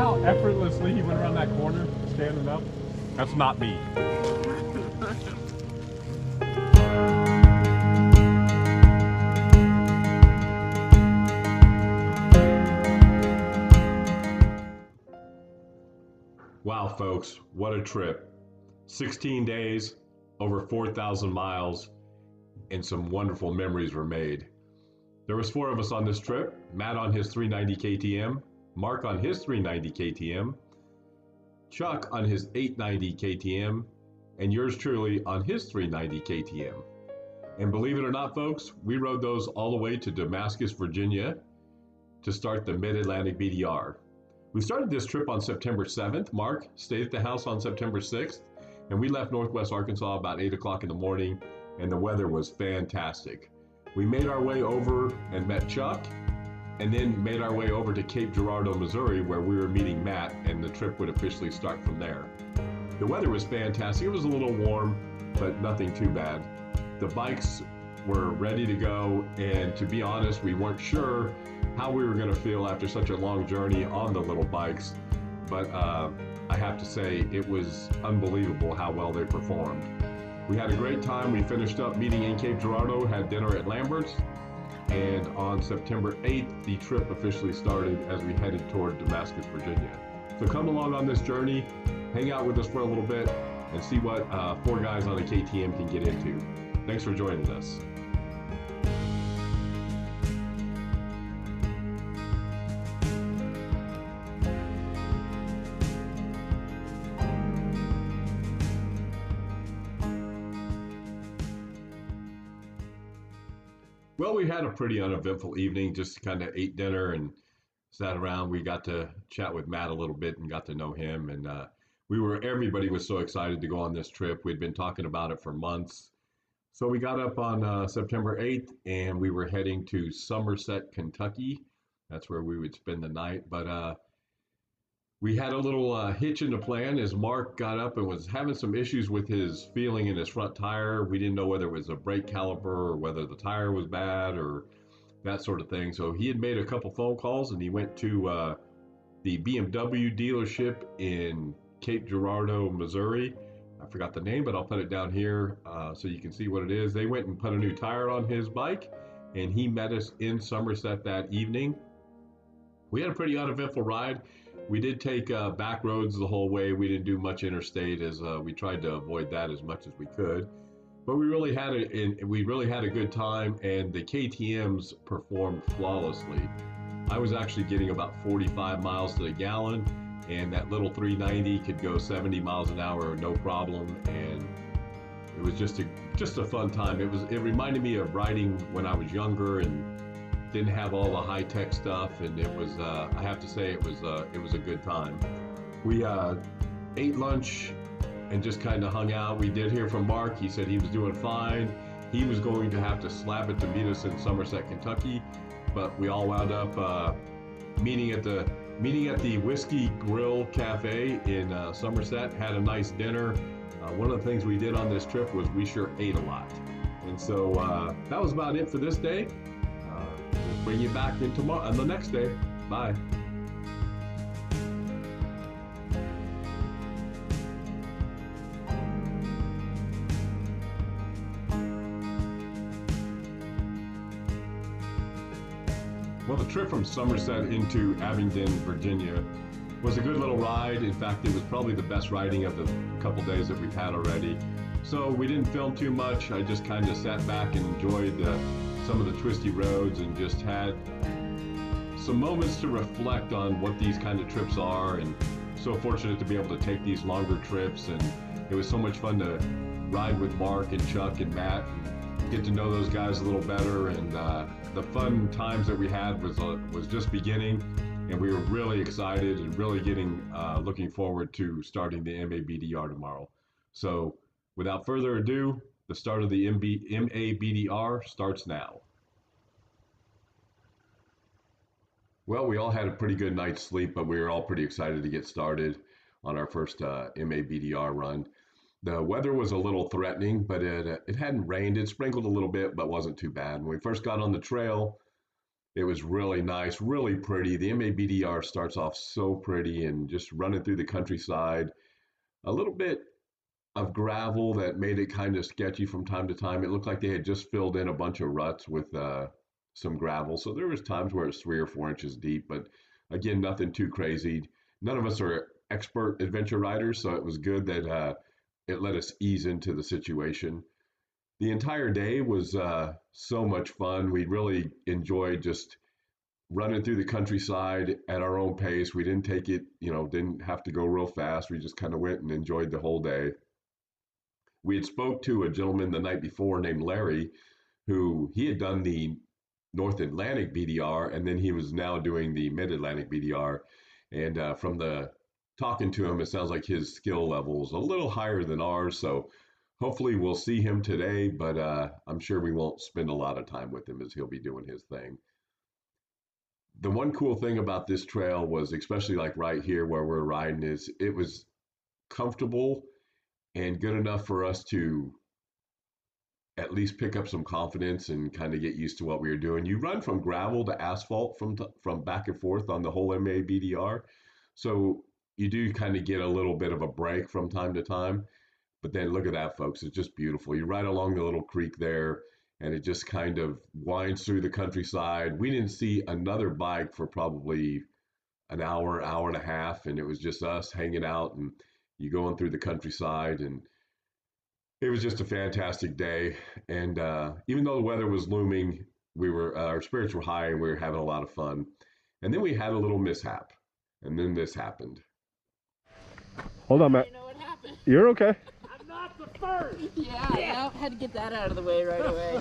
how effortlessly he went around that corner standing up? That's not me. Wow, folks, what a trip. 16 days, over 4,000 miles, and some wonderful memories were made. There was 4 of us on this trip, Matt on his 390 KTM, Mark on his 390 KTM, Chuck on his 890 KTM, and yours truly on his 390 KTM. And believe it or not, folks, we rode those all the way to Damascus, Virginia to start the Mid-Atlantic BDR. We started this trip on September 7th. Mark stayed at the house on September 6th, and we left Northwest Arkansas about 8 o'clock in the morning, and the weather was fantastic. We made our way over and met Chuck, and then made our way over to Cape Girardeau, Missouri, where we were meeting Matt, and the trip would officially start from there. The weather was fantastic. It was a little warm, but nothing too bad. The bikes were ready to go, and to be honest, we weren't sure how we were going to feel after such a long journey on the little bikes, but I have to say it was unbelievable how well they performed. We had a great time. We finished up meeting in Cape Girardeau, had dinner at Lambert's, and on September 8th, the trip officially started as we headed toward Damascus, Virginia. So come along on this journey, hang out with us for a little bit, and see what 4 guys on a KTM can get into. Thanks for joining us. Well, we had a pretty uneventful evening, just kind of ate dinner and sat around. We got to chat with Matt a little bit and got to know him. And everybody was so excited to go on this trip. We'd been talking about it for months. So we got up on September 8th and we were heading to Somerset, Kentucky. That's where we would spend the night. But we had a little hitch in the plan as Mark got up and was having some issues with his feeling in his front tire. We didn't know whether it was a brake caliper or whether the tire was bad or that sort of thing. So he had made a couple phone calls and he went to the BMW dealership in Cape Girardeau, Missouri. I forgot the name, but I'll put it down here so you can see what it is. They went and put a new tire on his bike and he met us in Somerset that evening. We had a pretty uneventful ride. We did take back roads the whole way. We didn't do much interstate as we tried to avoid that as much as we could. But we really had a good time, and the KTMs performed flawlessly. I was actually getting about 45 miles to the gallon, and that little 390 could go 70 miles an hour no problem. And it was just a fun time. It reminded me of riding when I was younger and didn't have all the high-tech stuff, and it was I have to say it was a good time. We ate lunch and just kind of hung out. We did hear from Mark. He said he was doing fine. He was going to have to slab it to meet us in Somerset, Kentucky, but we all wound up meeting at the Whiskey Grill Cafe in Somerset. Had a nice dinner. One of the things we did on this trip was we sure ate a lot, and so that was about it for this day. We'll bring you back in tomorrow on the next day. Bye. Well, the trip from Somerset into Abingdon, Virginia was a good little ride. In fact, it was probably the best riding of the couple days that we've had already. So we didn't film too much. I just kind of sat back and enjoyed some of the twisty roads and just had some moments to reflect on what these kind of trips are, and so fortunate to be able to take these longer trips. And it was so much fun to ride with Mark and Chuck and Matt and get to know those guys a little better. And the fun times that we had was just beginning, and we were really excited and really looking forward to starting the MABDR tomorrow. So without further ado, the start of the MABDR starts now. Well, we all had a pretty good night's sleep, but we were all pretty excited to get started on our first MABDR run. The weather was a little threatening, but it hadn't rained. It sprinkled a little bit, but wasn't too bad. When we first got on the trail, It was really nice, really pretty. The MABDR starts off so pretty and just running through the countryside. A little bit of gravel that made it kind of sketchy from time to time. It looked like they had just filled in a bunch of ruts with some gravel. So there was times where it's 3 or 4 inches deep, but again, nothing too crazy. None of us are expert adventure riders, so it was good that it let us ease into the situation. The entire day was so much fun. We really enjoyed just running through the countryside at our own pace. We didn't take it, didn't have to go real fast. We just kind of went and enjoyed the whole day. We had spoke to a gentleman the night before named Larry, who he had done the North Atlantic BDR, and then he was now doing the Mid Atlantic BDR. And from the talking to him, it sounds like his skill level is a little higher than ours. So hopefully we'll see him today, but I'm sure we won't spend a lot of time with him as he'll be doing his thing. The one cool thing about this trail was, especially like right here where we're riding, is it was comfortable and good enough for us to at least pick up some confidence and kind of get used to what we were doing. You run from gravel to asphalt from back and forth on the whole MABDR, so you do kind of get a little bit of a break from time to time. But then look at that, folks! It's just beautiful. You ride along the little creek there, and it just kind of winds through the countryside. We didn't see another bike for probably an hour, hour and a half, and it was just us hanging out and you going through the countryside, and it was just a fantastic day. And even though the weather was looming, we were our spirits were high and we were having a lot of fun. And then we had a little mishap, and then this happened. Hold on, Matt. You know what happened? You're okay. I'm not the first. Yeah, had to get that out of the way right away.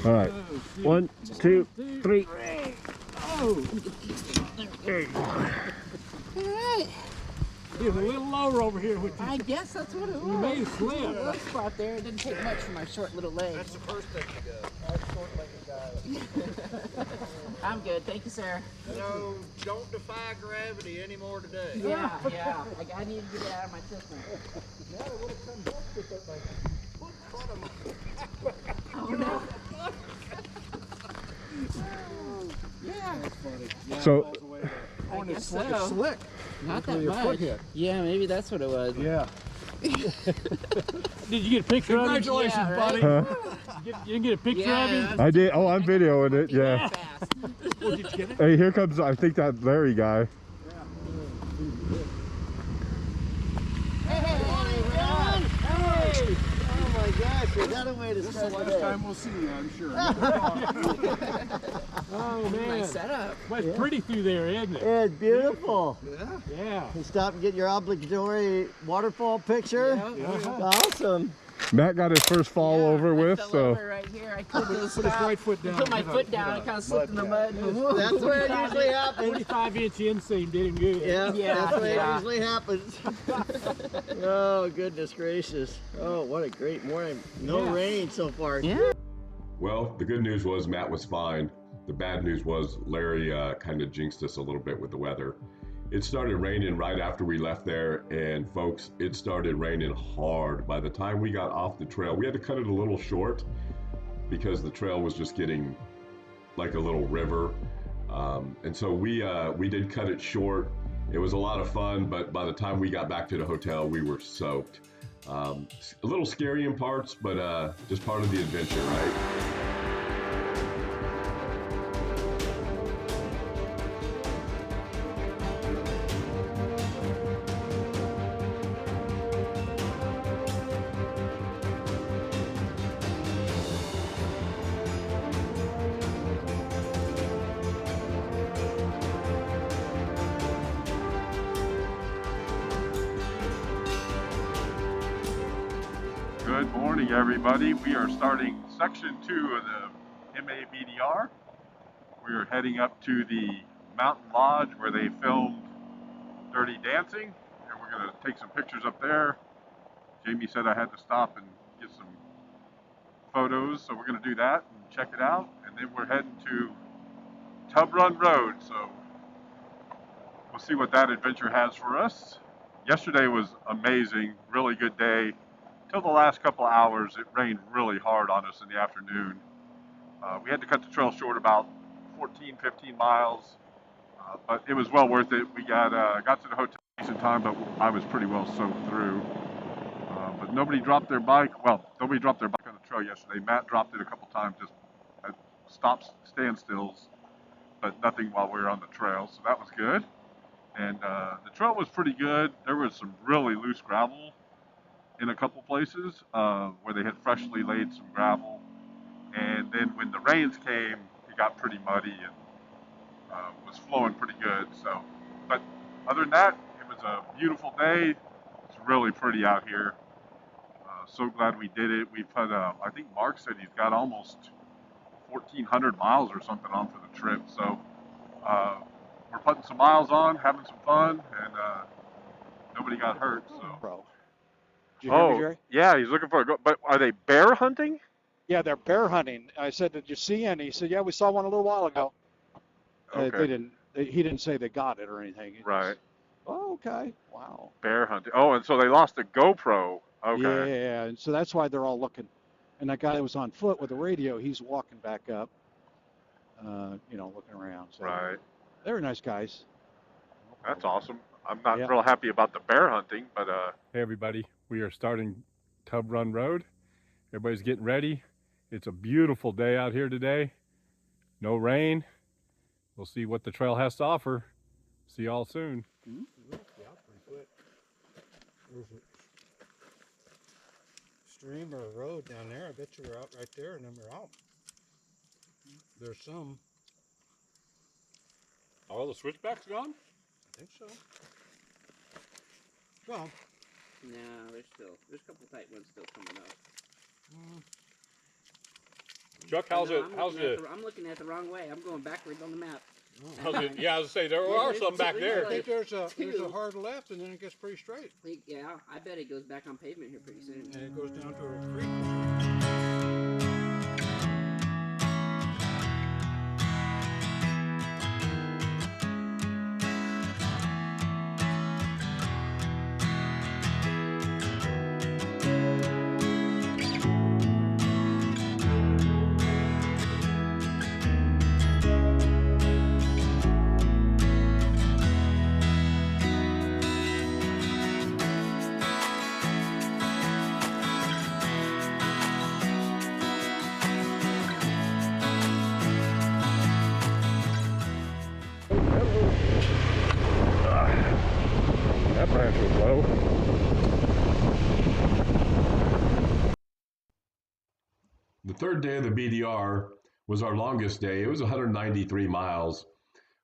All right. 1, 2, 3. Oh. All right. He's a little lower over here with you. I guess that's what it was. You may slip. There's a low spot there. It didn't take much for my short little legs. That's the first thing to go. That's short-legged guy. I'm good, thank you, sir. So don't defy gravity anymore today. Yeah. I need to get it out of my system. Now it would have come up with it like foot of my. Oh no. Yeah, that's funny. Yeah, So, I guess it's so. slick. Not that Until your much. foot hit. Yeah, maybe that's what it was. Yeah. Did you get a picture Congratulations, of him? buddy. huh? You didn't get a picture of him? I did. Oh, I'm videoing it. Yeah. Fast. Oh, did you get it? Hey, here comes, I think, that Larry guy. Oh my gosh, is that a way to This is start the the last day? time we'll see you, I'm sure. Oh, man. Nice setup. Well, it's pretty through there, isn't it? It's beautiful. Yeah. You stop and get your obligatory waterfall picture. Yeah. Awesome. Matt got his first fall over with, I fell so. over right here. I couldn't Put his stop. right foot down. Put my Hit a- foot down. I hit kind of slipped in the mud. That's where it usually happens. 45-inch inseam did him good. Yeah, Yeah, that's the way yeah. it usually happens. Oh, goodness gracious. Oh, what a great morning. No Yeah. rain so far. Yeah. Well, the good news was Matt was fine. The bad news was Larry kind of jinxed us a little bit with the weather. It started raining right after we left there, and folks, it started raining hard. By the time we got off the trail, we had to cut it a little short because the trail was just getting like a little river. And so we did cut it short. It was a lot of fun, but by the time we got back to the hotel, we were soaked. A little scary in parts, but just part of the adventure, right? Good morning, everybody. We are starting section 2 of the MABDR. We are heading up to the mountain lodge where they filmed Dirty Dancing, and we're going to take some pictures up there. Jamie said I had to stop and get some photos, so we're going to do that and check it out. And then we're heading to Tub Run Road, so we'll see what that adventure has for us. Yesterday was amazing, really good day. Till the last couple of hours, it rained really hard on us in the afternoon. We had to cut the trail short about 14, 15 miles, but it was well worth it. We got to the hotel in time, but I was pretty well soaked through. But nobody dropped their bike. Well, nobody dropped their bike on the trail yesterday. Matt dropped it a couple times, just at stops, standstills, but nothing while we were on the trail, so that was good. And the trail was pretty good. There was some really loose gravel in a couple places where they had freshly laid some gravel. And then when the rains came, it got pretty muddy and was flowing pretty good. So, but other than that, it was a beautiful day. It's really pretty out here. So glad we did it. We've had, I think Mark said he's got almost 1,400 miles or something on for the trip. So we're putting some miles on, having some fun, and nobody got hurt. So. Bro. Did you hear me, Jerry? Yeah, he's looking for a go. But are they bear hunting? Yeah, they're bear hunting. I said, did you see any? He said, yeah, we saw one a little while ago. Okay. He didn't say they got it or anything. Right. Oh, okay. Wow. Bear hunting. Oh, and so they lost a GoPro. Okay. Yeah, and so that's why they're all looking. And that guy that was on foot with the radio, he's walking back up, looking around. So Right. they're nice guys. That's awesome. I'm not Yeah. real happy about the bear hunting, but Hey everybody, we are starting Tub Run Road. Everybody's getting ready. It's a beautiful day out here today. No rain. We'll see what the trail has to offer. See y'all soon. There's a stream or a road down there. I bet you we're out right there, and then we're out. There's some. All the switchbacks gone? I think so. Well, No, there's a couple tight ones still coming up. Chuck, No, I'm looking at the wrong way. I'm going backwards on the map. Yeah, I was say there are some back I there. think there's a hard left, and then it gets pretty straight, Yeah, I bet it goes back on pavement here pretty soon. and it goes down to a creek. That branch was low. The third day of the BDR was our longest day. It was 193 miles,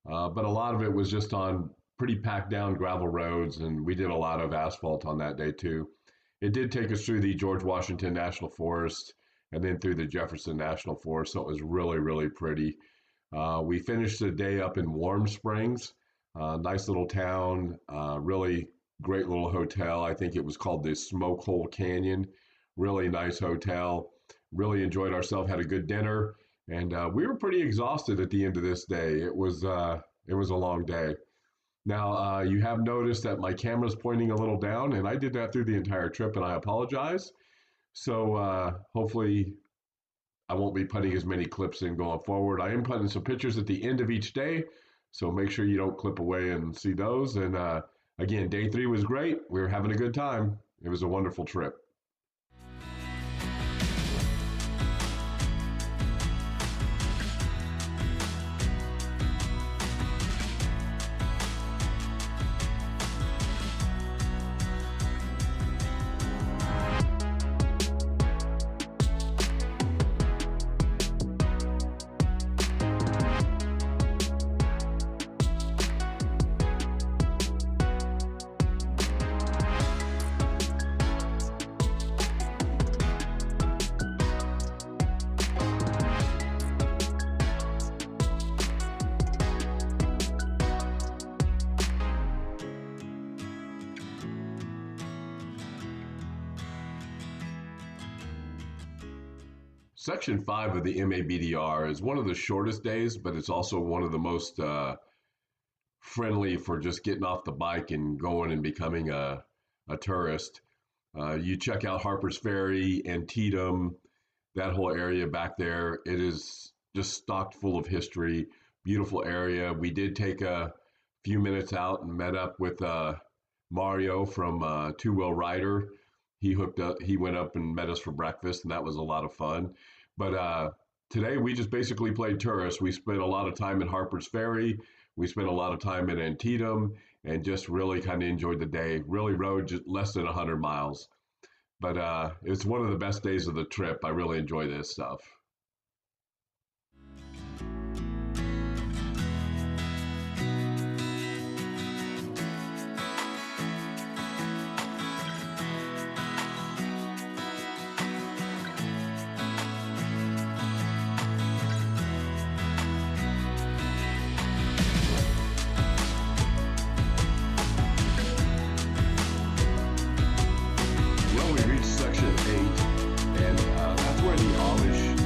but a lot of it was just on pretty packed down gravel roads, and we did a lot of asphalt on that day too. It did take us through the George Washington National Forest and then through the Jefferson National Forest, so it was really, really pretty. We finished the day up in Warm Springs, nice little town, really great little hotel. I think it was called the Smoke Hole Canyon. Really nice hotel. Really enjoyed ourselves, had a good dinner, and we were pretty exhausted at the end of this day. It was a long day. Now, you have noticed that my camera's pointing a little down, and I did that through the entire trip, and I apologize. So hopefully I won't be putting as many clips in going forward. I am putting some pictures at the end of each day, so make sure you don't clip away and see those. And again, day 3 was great. We were having a good time. It was a wonderful trip. Section 5 of the MABDR is one of the shortest days, but it's also one of the most friendly for just getting off the bike and going and becoming a tourist. You check out Harper's Ferry, Antietam, that whole area back there. It is just stocked full of history, beautiful area. We did take a few minutes out and met up with Mario from Two Wheel Rider. He went up and met us for breakfast, and that was a lot of fun. But today we just basically played tourists. We spent a lot of time in Harper's Ferry. We spent a lot of time in Antietam and just really kind of enjoyed the day. Really rode just less than 100 miles. But it's one of the best days of the trip. I really enjoy this stuff. Well, we reached section 8, and that's where the Amish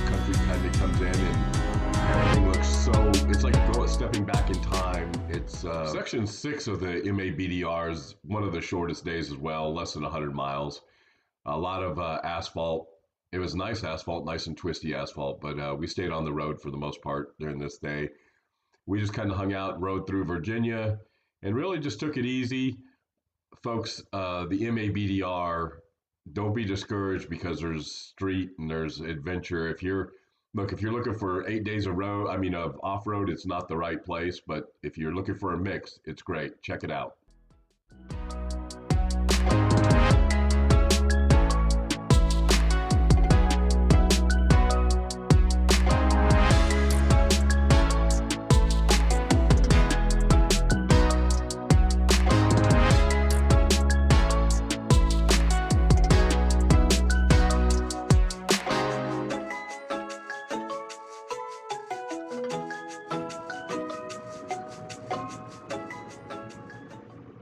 country kind of comes in, and everything looks so, it's like stepping back in time. It's section 6 of the MABDR is one of the shortest days as well, less than 100 miles. A lot of asphalt. It was nice asphalt, nice and twisty asphalt, but we stayed on the road for the most part during this day. We just kind of hung out, rode through Virginia, and really just took it easy. Folks, the MABDR, don't be discouraged because there's street and there's adventure. If you're looking for 8 days of off-road, it's not the right place. But if you're looking for a mix, it's great. Check it out.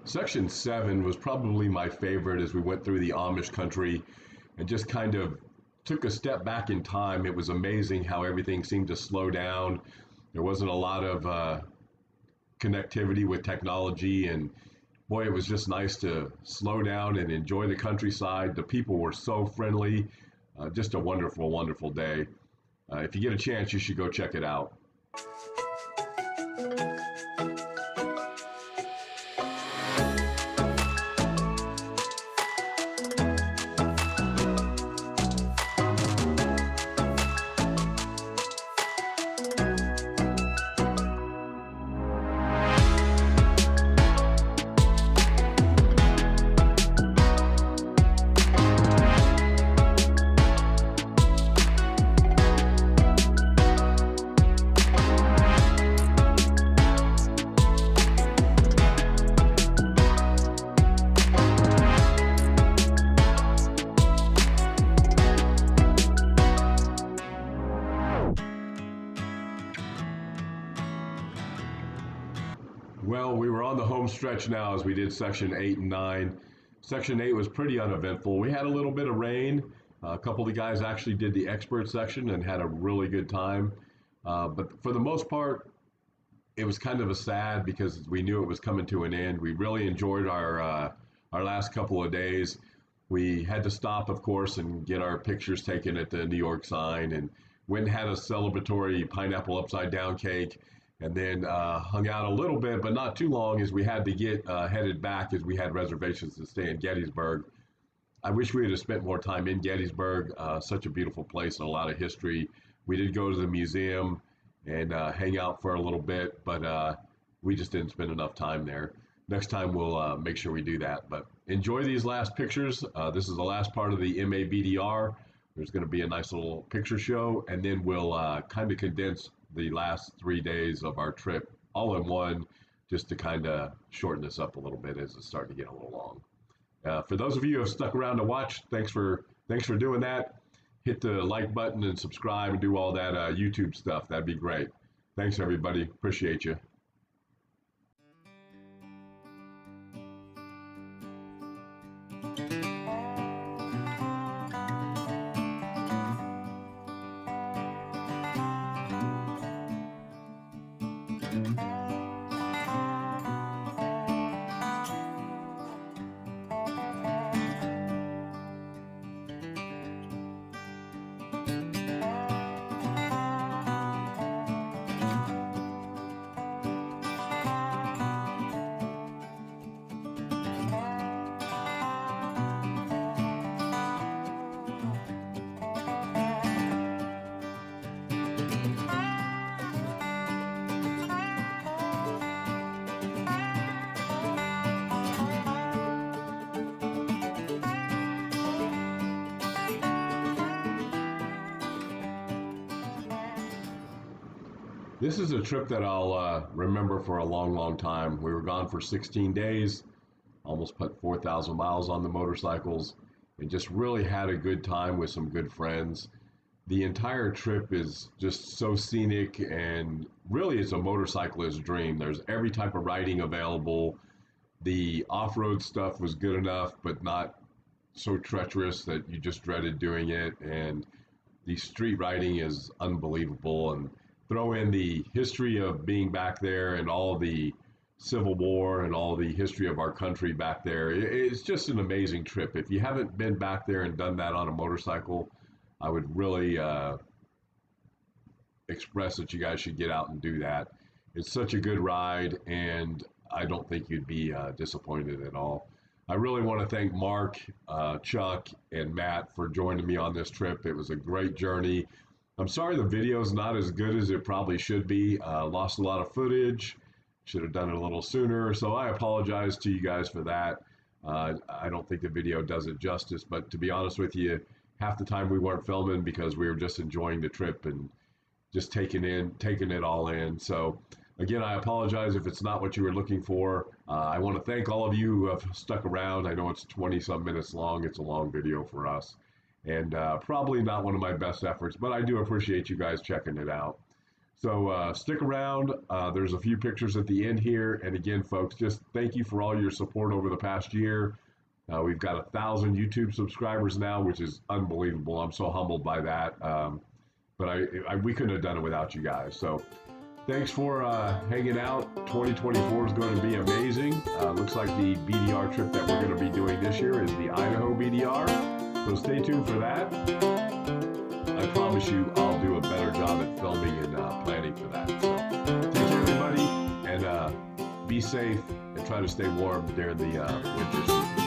Section 7 was probably my favorite as we went through the Amish country and just kind of took a step back in time. It was amazing how everything seemed to slow down. There wasn't a lot of connectivity with technology, and boy, it was just nice to slow down and enjoy the countryside. The people were so friendly. Just a wonderful, wonderful day. If you get a chance, you should go check it out. Well, we were on the home stretch now as we did section 8 and 9. Section 8 was pretty uneventful. We had a little bit of rain. A couple of the guys actually did the expert section and had a really good time. But for the most part, it was kind of a sad because we knew it was coming to an end. We really enjoyed our last couple of days. We had to stop, of course, and get our pictures taken at the New York sign, and went and had a celebratory pineapple upside down cake, and then hung out a little bit, but not too long, as we had to get headed back as we had reservations to stay in Gettysburg. I wish we had spent more time in Gettysburg. Such a beautiful place and a lot of history. We did go to the museum and hang out for a little bit, but we just didn't spend enough time there. Next time we'll make sure we do that. But enjoy these last pictures. This is the last part of the MABDR. There's going to be a nice little picture show, and then we'll kind of condense the last 3 days of our trip all in one, just to kind of shorten this up a little bit as it's starting to get a little long. For those of you who have stuck around to watch, thanks for doing that. Hit the like button and subscribe and do all that YouTube stuff. That'd be great. Thanks, everybody. Appreciate you. This is a trip that I'll remember for a long, long time. We were gone for 16 days, almost put 4,000 miles on the motorcycles, and just really had a good time with some good friends. The entire trip is just so scenic, and really it's a motorcyclist's dream. There's every type of riding available. The off-road stuff was good enough, but not so treacherous that you just dreaded doing it. And the street riding is unbelievable. And throw in the history of being back there and all the Civil War and all the history of our country back there. It's just an amazing trip. If you haven't been back there and done that on a motorcycle, I would really express that you guys should get out and do that. It's such a good ride, and I don't think you'd be disappointed at all. I really want to thank Mark, Chuck, and Matt for joining me on this trip. It was a great journey. I'm sorry the video's not as good as it probably should be. Lost a lot of footage. Should have done it a little sooner. So I apologize to you guys for that. I don't think the video does it justice, but to be honest with you, half the time we weren't filming because we were just enjoying the trip and just taking it all in. So again, I apologize if it's not what you were looking for. I want to thank all of you who have stuck around. I know it's 20 some minutes long. It's a long video for us, and probably not one of my best efforts, but I do appreciate you guys checking it out. So stick around. There's a few pictures at the end here. And again, folks, just thank you for all your support over the past year. We've got 1,000 YouTube subscribers now, which is unbelievable. I'm so humbled by that. But we couldn't have done it without you guys. So thanks for hanging out. 2024 is going to be amazing. Looks like the BDR trip that we're going to be doing this year is the Idaho BDR. So stay tuned for that. I promise you I'll do a better job at filming and planning for that. So take care, everybody, and be safe and try to stay warm during the winter season.